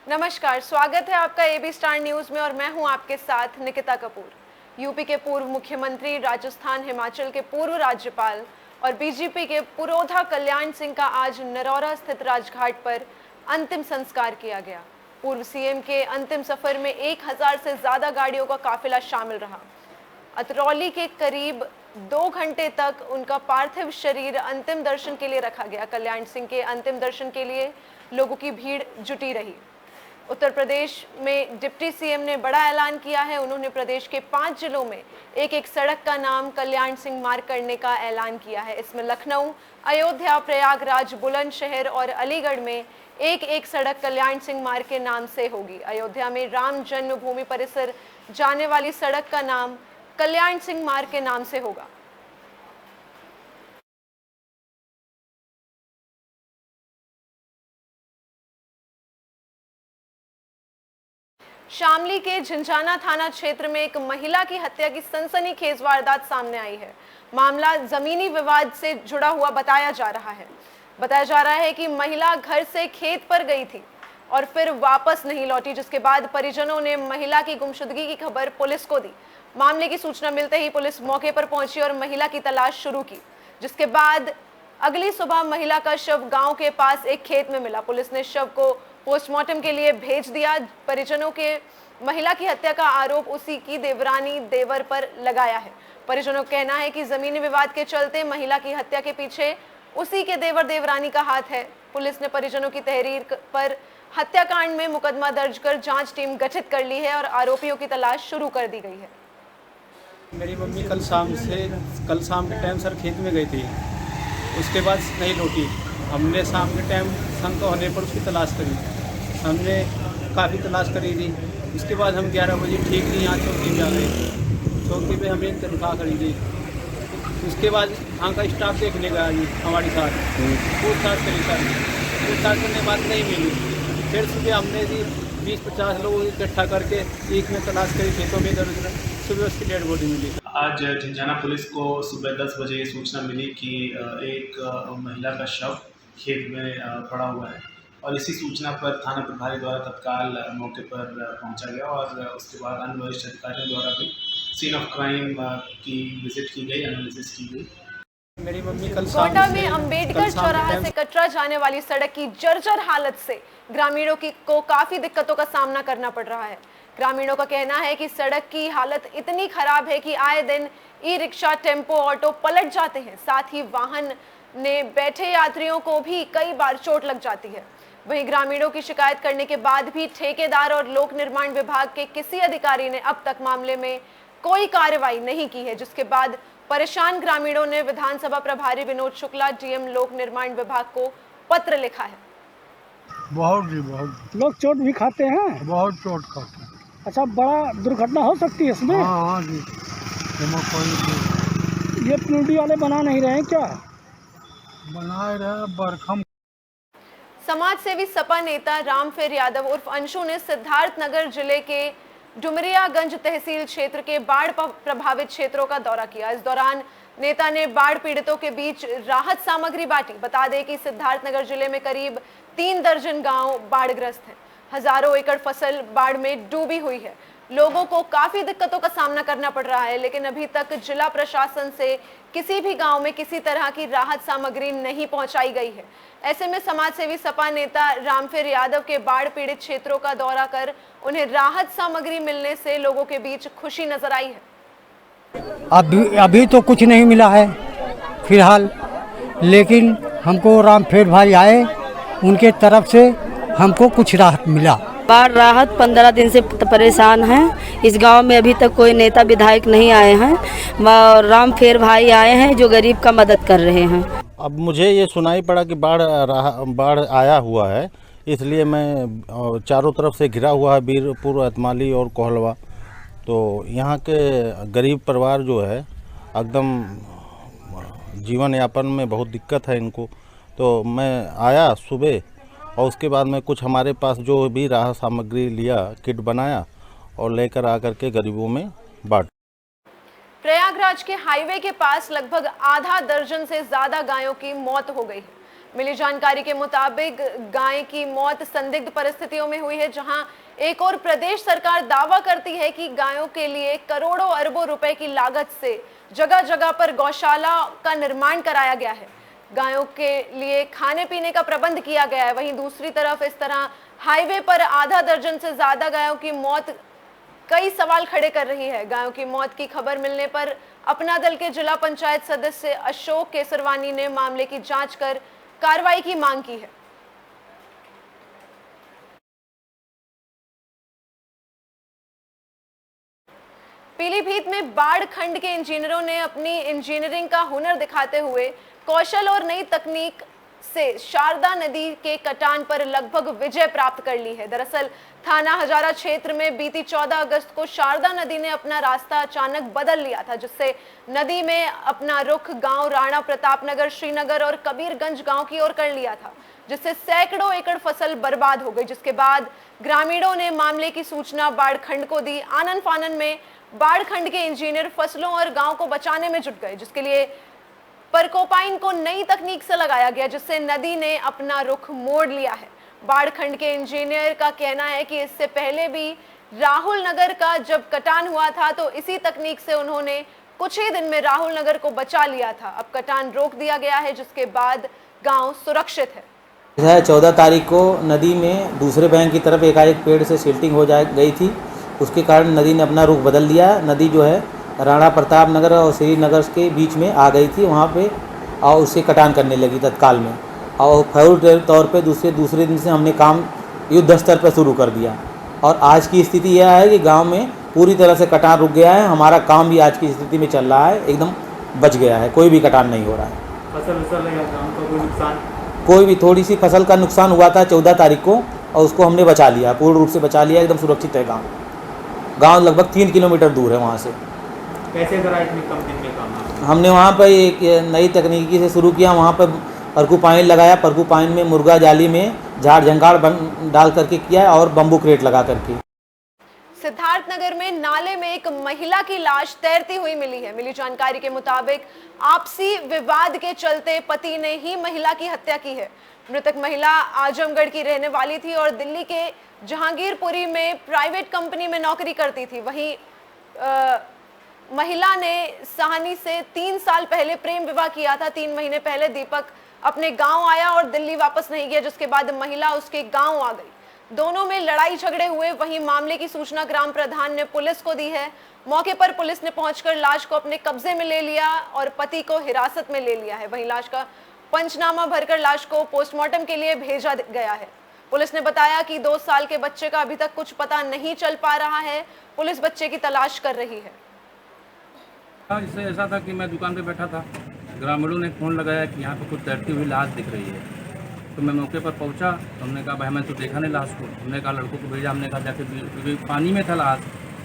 नमस्कार, स्वागत है आपका एबी स्टार न्यूज में और मैं हूं आपके साथ निकिता कपूर। यूपी के पूर्व मुख्यमंत्री, राजस्थान हिमाचल के पूर्व राज्यपाल और बीजेपी के पुरोधा कल्याण सिंह का आज नरौरा स्थित राजघाट पर अंतिम संस्कार किया गया। पूर्व सीएम के अंतिम सफर में 1000 से ज्यादा गाड़ियों का काफिला शामिल रहा। अतरौली के करीब 2 घंटे तक उनका पार्थिव शरीर अंतिम दर्शन के लिए रखा गया। कल्याण सिंह के अंतिम दर्शन के लिए लोगों की भीड़ जुटी रही। उत्तर प्रदेश में डिप्टी सीएम ने बड़ा ऐलान किया है। उन्होंने प्रदेश के 5 जिलों में एक सड़क का नाम कल्याण सिंह मार्ग करने का ऐलान किया है। इसमें लखनऊ, अयोध्या, प्रयागराज, बुलंदशहर और अलीगढ़ में एक सड़क कल्याण सिंह मार्ग के नाम से होगी। अयोध्या में राम जन्मभूमि परिसर जाने वाली सड़क का नाम कल्याण सिंह मार्ग के नाम से होगा। शामली के झिंझाना थाना क्षेत्र में एक महिला की हत्या की सनसनीखेज वारदात सामने आई है। मामला जमीनी विवाद से जुड़ा हुआ बताया जा रहा है कि महिला घर से खेत पर गई थी और फिर वापस नहीं लौटी, जिसके बाद परिजनों ने महिला की गुमशुदगी की खबर पुलिस को दी। मामले की सूचना मिलते ही पुलिस मौके पर पहुंची और महिला की तलाश शुरू की, जिसके बाद अगली सुबह महिला का शव गांव के पास एक खेत में मिला। पुलिस ने शव को पोस्टमार्टम के लिए भेज दिया। परिजनों के महिला की हत्या का आरोप उसी की देवरानी देवर पर लगाया है। परिजनों का कहना है कि जमीनी विवाद के चलते महिला की हत्या के पीछे उसी के देवर देवरानी का हाथ है। पुलिस ने परिजनों की तहरीर पर हत्याकांड में मुकदमा दर्ज कर जांच टीम गठित कर ली है और आरोपियों की तलाश शुरू कर दी गई है। मेरी मम्मी कल शाम के टाइम सर खेत में गई थी, उसके बाद नहीं लौटी। हमने शाम के टाइम शंका होने पर उसकी तलाश करी। हमने काफ़ी तलाश करी थी। उसके बाद हम 11 बजे ठीक नहीं यहाँ चौकी में आ गए। चौकी पे हमने तनख्वाह खरीदी। उसके बाद वहाँ का स्टाफ देखने गया जी हमारे साथ, पूछताछ करी सर। पूछताछ करने के बाद नहीं मिली। फिर सुबह हमने जी 20-50 लोग इकट्ठा करके एक में तलाश करी खेतों में, इधर उधर। सुबह उसकी डेड बॉडी मिली। आज झिंझाना पुलिस को सुबह 10 बजे ये सूचना मिली कि एक महिला का शव खेत में पड़ा हुआ है और इसी सूचना पर थाना प्रभारी द्वारा तत्काल मौके पर पहुंचा गया और उसके बाद अन्य वरिष्ठ अधिकारियों द्वारा भी सीन ऑफ क्राइम की विजिट की गई, एनालिसिस की गई। मेरी मम्मी कल गोंडा में अंबेडकर चौराहा से कटरा जाने वाली सड़क की जर्जर हालत से ग्रामीणों को काफी दिक्कतों का सामना करना पड़ रहा है। ग्रामीणों का कहना है कि सड़क की हालत इतनी खराब है कि आए दिन ई रिक्शा, टेम्पो, ऑटो पलट जाते हैं। साथ ही वाहन ने बैठे यात्रियों को भी कई बार चोट लग जाती है। वहीं ग्रामीणों की शिकायत करने के बाद भी ठेकेदार और लोक निर्माण विभाग के किसी अधिकारी ने अब तक मामले में कोई कार्रवाई नहीं की है, जिसके बाद परेशान ग्रामीणों ने विधानसभा प्रभारी विनोद शुक्ला, डीएम लोक निर्माण विभाग को पत्र लिखा है। बहुत लोग चोट भी खाते हैं। बहुत चोट खाते हैं। अच्छा, बड़ा दुर्घटना हो सकती है इसमें। हाँ जी, ये पीडी वाले बना नहीं रहे हैं क्या? बनाए रहे बरखम। समाज सेवी सपा नेता रामफेर यादव उर्फ अंशु ने सिद्धार्थनगर जिले के डुमरियागंज तहसील क्षेत्र के बाढ़ प्रभावित क्षेत्रों का दौरा किया। इस दौरान नेता ने बाढ़ पीड़ितों के बीच राहत सामग्री बांटी। बता दें कि सिद्धार्थनगर जिले में करीब 3 दर्जन गांव बाढ़ग्रस्त हैं। हजारों एकड़ फसल बाढ़ में डूबी हुई है। लोगों को काफी दिक्कतों का सामना करना पड़ रहा है, लेकिन अभी तक जिला प्रशासन से किसी भी गांव में किसी तरह की राहत सामग्री नहीं पहुंचाई गई है। ऐसे में समाजसेवी सपा नेता रामफेर यादव के बाढ़ पीड़ित क्षेत्रों का दौरा कर उन्हें राहत सामग्री मिलने से लोगों के बीच खुशी नजर आई है। अभी तो कुछ नहीं मिला है फिलहाल, लेकिन हमको रामफेर भाई आए, उनके तरफ से हमको कुछ राहत मिला। बाढ़ राहत 15 दिन से परेशान हैं। इस गांव में अभी तक कोई नेता विधायक नहीं आए हैं। रामफेर भाई आए हैं जो गरीब का मदद कर रहे हैं। अब मुझे ये सुनाई पड़ा कि बाढ़ आया हुआ है, इसलिए मैं चारों तरफ से घिरा हुआ है बीरपुर, अतमाली और कोहलवा। तो यहाँ के गरीब परिवार जो है एकदम जीवन यापन में बहुत दिक्कत है इनको। तो मैं आया सुबह और उसके बाद में कुछ हमारे पास जो भी राहत सामग्री लिया, किट बनाया और लेकर आकर के गरीबों में बांट। प्रयागराज के हाईवे के पास लगभग आधा दर्जन से ज्यादा गायों की मौत हो गई है। मिली जानकारी के मुताबिक गाय की मौत संदिग्ध परिस्थितियों में हुई है, जहां एक और प्रदेश सरकार दावा करती है कि गायों के लिए करोड़ों अरबों रुपए की लागत से जगह जगह पर गौशाला का निर्माण कराया गया है, गायों के लिए खाने पीने का प्रबंध किया गया है। वहीं दूसरी तरफ इस तरह हाईवे पर आधा दर्जन से ज्यादा गायों की मौत कई सवाल खड़े कर रही है। गायों की मौत की खबर मिलने पर अपना दल के जिला पंचायत सदस्य अशोक केसरवानी ने मामले की जांच कर कार्रवाई की मांग की है। पीलीभीत में बाढ़ खंड के इंजीनियरों ने अपनी इंजीनियरिंग का हुनर दिखाते हुए कौशल और नई तकनीक से शारदा नदी के कटान पर लगभग विजय प्राप्त कर ली है। दरअसल थाना हजारा क्षेत्र में बीती 14 अगस्त को शारदा नदी ने अपना रास्ता अचानक बदल लिया था, जिससे नदी में अपना रुख गांव राणा प्रतापनगर, श्रीनगर और कबीरगंज गांव की ओर कर लिया था, जिससे सैकड़ों एकड़ फसल बर्बाद हो गई। जिसके बाद ग्रामीणों ने मामले की सूचना बाढ़ खंड को दी। आनन फानन में बाढ़ खंड के इंजीनियर फसलों और गांव को बचाने में जुट गए, जिसके लिए परकोपाइन को नई तकनीक से लगाया गया, जिससे नदी ने अपना रुख मोड़ लिया है। बाढ़ खंड के इंजीनियर का कहना है कि इससे पहले भी राहुल नगर का जब कटान हुआ था तो इसी तकनीक से उन्होंने कुछ ही दिन में राहुल नगर को बचा लिया था। अब कटान रोक दिया गया है, जिसके बाद गांव सुरक्षित है। 14 तारीख को नदी में दूसरे बैंक की तरफ एकाएक पेड़ से सिल्टिंग हो गई थी, उसके कारण नदी ने अपना रुख बदल लिया। नदी जो है राणा प्रताप नगर और श्रीनगर के बीच में आ गई थी, वहाँ पे और उससे कटान करने लगी तत्काल में। और फौरी तौर पे दूसरे दिन से हमने काम युद्ध स्तर पर शुरू कर दिया और आज की स्थिति यह है कि गांव में पूरी तरह से कटान रुक गया है। हमारा काम भी आज की स्थिति में चल रहा है, एकदम बच गया है, कोई भी कटान नहीं हो रहा है। फसल कोई नुकसान? कोई भी थोड़ी सी फसल का नुकसान हुआ था 14 तारीख को और उसको हमने बचा लिया, पूर्ण रूप से बचा लिया, एकदम सुरक्षित है गाँव लगभग 3 किलोमीटर दूर है वहाँ से। कैसे करा इतनी कम दिन में काम? हमने वहाँ पर एक नई तकनीकी से शुरू किया, वहाँ पर परकुपाइन लगाया, परकुपाइन में मुर्गा जाली में झाड़ झंगाड़ डाल करके किया और बम्बू क्रेट लगा करके। सिद्धार्थनगर में नाले में एक महिला की लाश तैरती हुई मिली है। मिली जानकारी के मुताबिक आपसी विवाद के चलते पति ने ही महिला की हत्या की है। मृतक महिला आजमगढ़ की रहने वाली थी और दिल्ली के जहांगीरपुरी में प्राइवेट कंपनी में नौकरी करती थी। वहीं महिला ने साहनी से 3 साल पहले प्रेम विवाह किया था। 3 महीने पहले दीपक अपने गांव आया और दिल्ली वापस नहीं गया, जिसके बाद महिला उसके गांव आ गई। दोनों में लड़ाई झगड़े हुए। वहीं मामले की सूचना ग्राम प्रधान ने पुलिस को दी है। मौके पर पुलिस ने पहुंचकर लाश को अपने कब्जे में ले लिया और पति को हिरासत में ले लिया है। वहीं लाश का पंचनामा भरकर लाश को पोस्टमार्टम के लिए भेजा गया है। पुलिस ने बताया कि 2 साल के बच्चे का अभी तक कुछ पता नहीं चल पा रहा है। पुलिस बच्चे की तलाश कर रही है। इससे ऐसा था कि मैं दुकान पे बैठा था, ग्रामीणों ने फ़ोन लगाया कि यहाँ पे कुछ तैरती हुई लाश दिख रही है। तो मैं मौके पर पहुँचा तो हमने कहा भाई मैं तो देखा नहीं लाश को। हमने कहा लड़कों को भेजा, हमने कहा जाके पानी में था लाश,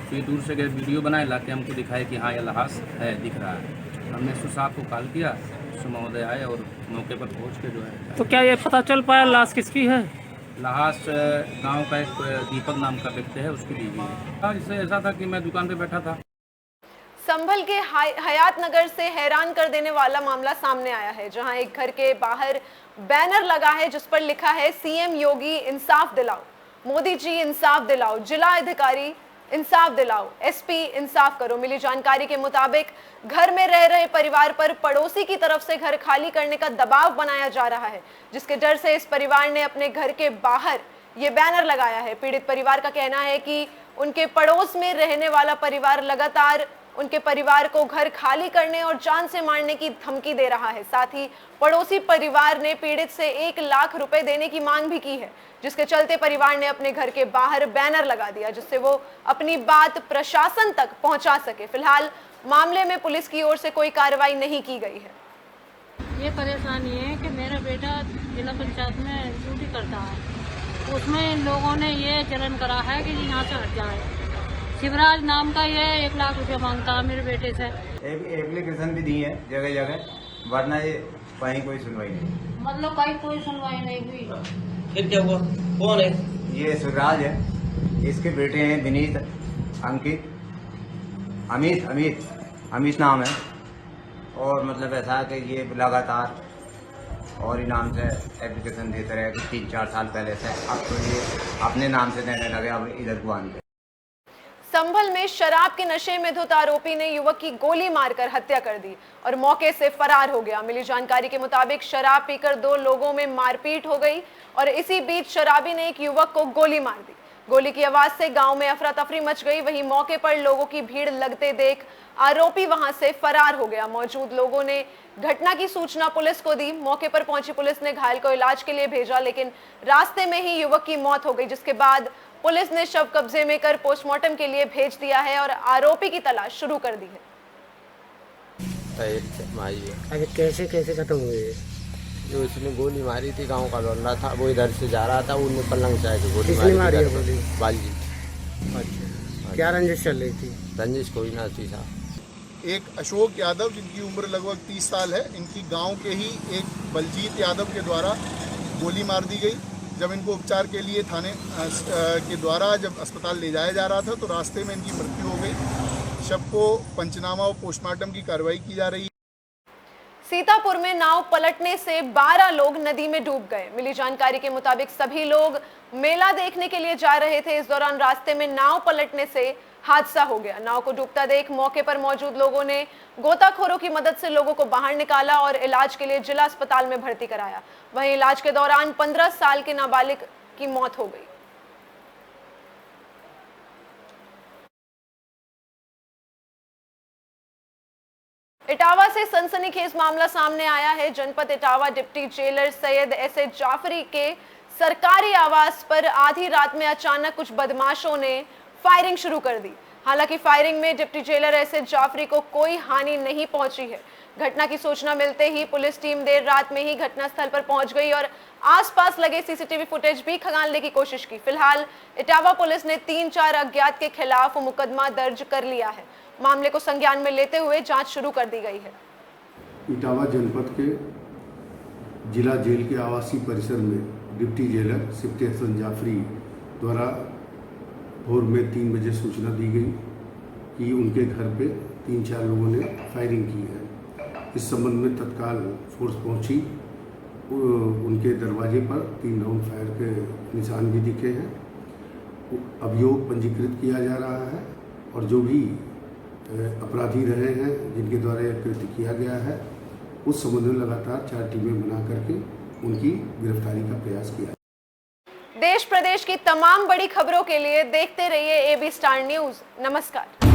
तो ये दूर से गए वीडियो बनाए, ला के हमको दिखाए कि हाँ ये लाश है, दिख रहा है। हमने एसओ साहब को कॉल किया, एसओ महोदय आए और मौके पर पहुँच के जो है। तो क्या ये पता चल पाया लाश किसकी है? लाश गाँव का एक दीपक नाम का व्यक्ति है, उसकी बीवी है। इससे ऐसा था कि मैं दुकान पर बैठा था। संभल के हयात नगर से हैरान कर देने वाला मामला सामने आया है, जहां एक घर के बाहर बैनर लगा है जिस पर लिखा है सीएम योगी इंसाफ दिलाओ, मोदी जी इंसाफ दिलाओ, जिला अधिकारी इंसाफ दिलाओ, एसपी इंसाफ करो। मिली जानकारी के मुताबिक घर में रह रहे परिवार पर पड़ोसी की तरफ से घर खाली करने का दबाव बनाया जा रहा है, जिसके डर से इस परिवार ने अपने घर के बाहर ये बैनर लगाया है। पीड़ित परिवार का कहना है कि उनके पड़ोस में रहने वाला परिवार लगातार उनके परिवार को घर खाली करने और जान से मारने की धमकी दे रहा है। साथ ही पड़ोसी परिवार ने पीड़ित से 1 लाख रुपए देने की मांग भी की है, जिसके चलते परिवार ने अपने घर के बाहर बैनर लगा दिया, जिससे वो अपनी बात प्रशासन तक पहुंचा सके। फिलहाल मामले में पुलिस की ओर से कोई कार्रवाई नहीं की गई है। ये परेशानी है कि मेरा बेटा जिला पंचायत में ड्यूटी करता है, उसमें इन लोगों ने ये चलन करा है कि यहाँ से हट जाए। शिवराज नाम का ये 1 लाख रुपए मांगता है मेरे बेटे से। एप्लीकेशन भी दी है जगह जगह, वरना ये कहीं कोई सुनवाई नहीं। मतलब कहीं कोई सुनवाई नहीं हुई। फिर क्या हुआ? कौन है ये? शिवराज है, इसके बेटे हैं विनीत, अंकित, अमित नाम है। और मतलब ऐसा है कि ये लगातार और इनाम से एप्लीकेशन देते रहे 3-4 साल पहले से। अब तो ये अपने नाम से देने लगे, अब इधर को आने। संभल में शराब के नशे में धुत आरोपी ने युवक की गोली मारकर हत्या कर दी और मौके से फरार हो गया। मिली जानकारी के मुताबिक शराब पीकर 2 लोगों में मारपीट हो गई और इसी बीच शराबी ने एक युवक को गोली मार दी। गोली की आवाज से गांव में अफरा तफरी मच गई। वहीं मौके पर लोगों की भीड़ लगते देख आरोपी वहां से फरार हो गया। मौजूद लोगों ने घटना की सूचना पुलिस को दी। मौके पर पहुंची पुलिस ने घायल को इलाज के लिए भेजा, लेकिन रास्ते में ही युवक की मौत हो गई, जिसके बाद पुलिस ने शव कब्जे में कर पोस्टमार्टम के लिए भेज दिया है और आरोपी की तलाश शुरू कर दी है। कैसे खत्म हुए? जो इसने गोली मारी थी, गांव का लौंडा था, वो इधर से जा रहा था, उन्हें पलंग से आके गोली मारी है। गोली बालजी। अच्छा, क्या रंजिश चल रही थी? रंजिश कोई ना थी साहब। एक अशोक यादव जिनकी उम्र लगभग 30 साल है, इनकी गांव के ही एक बलजीत यादव के द्वारा गोली मार दी गई। जब इनको उपचार के लिए थाने के द्वारा जब अस्पताल ले जाया जा रहा था तो रास्ते में इनकी मृत्यु हो गई। शव को पंचनामा और पोस्टमार्टम की कार्रवाई की जा रही है। सीतापुर में नाव पलटने से 12 लोग नदी में डूब गए। मिली जानकारी के मुताबिक सभी लोग मेला देखने के लिए जा रहे थे। इस दौरान रास्ते में नाव पलटने से हादसा हो गया। नाव को डूबता देख मौके पर मौजूद लोगों ने गोताखोरों की मदद से लोगों को बाहर निकाला और इलाज के लिए जिला अस्पताल में भर्ती कराया। वहीं इलाज के दौरान 15 साल के नाबालिग की मौत हो गई। इटावा से सनसनीखेज मामला सामने आया है। जनपद इटावा डिप्टी जेलर सैयद एस.ए. जाफरी के सरकारी आवास पर आधी रात में अचानक कुछ बदमाशों ने फायरिंग शुरू कर दी। हालांकि फायरिंग में डिप्टी जेलर एस.ए. जाफरी को कोई हानि नहीं पहुंची है। घटना की सूचना मिलते ही पुलिस टीम देर रात में ही घटनास्थल पर पहुंच गई और आसपास लगे सीसीटीवी फुटेज भी खंगालने की कोशिश की। फिलहाल इटावा पुलिस ने 3-4 अज्ञात के खिलाफ मुकदमा दर्ज कर लिया है। मामले को संज्ञान में लेते हुए जांच शुरू कर दी गई है। इटावा जनपद के जिला जेल के आवासीय परिसर में डिप्टी जेलर सिफ्ती हसन जाफरी द्वारा भोर में 3 बजे सूचना दी गई कि उनके घर पे 3-4 लोगों ने फायरिंग की है। इस संबंध में तत्काल फोर्स पहुंची। उनके दरवाजे पर 3 राउंड फायर के निशान भी दिखे हैं। अभियोग पंजीकृत किया जा रहा है और जो भी अपराधी रहे हैं जिनके द्वारा यह कृत्य किया गया है, उस संबंध में लगातार 4 टीमें बना करके उनकी गिरफ्तारी का प्रयास किया। देश प्रदेश की तमाम बड़ी खबरों के लिए देखते रहिए AB स्टार न्यूज़। नमस्कार।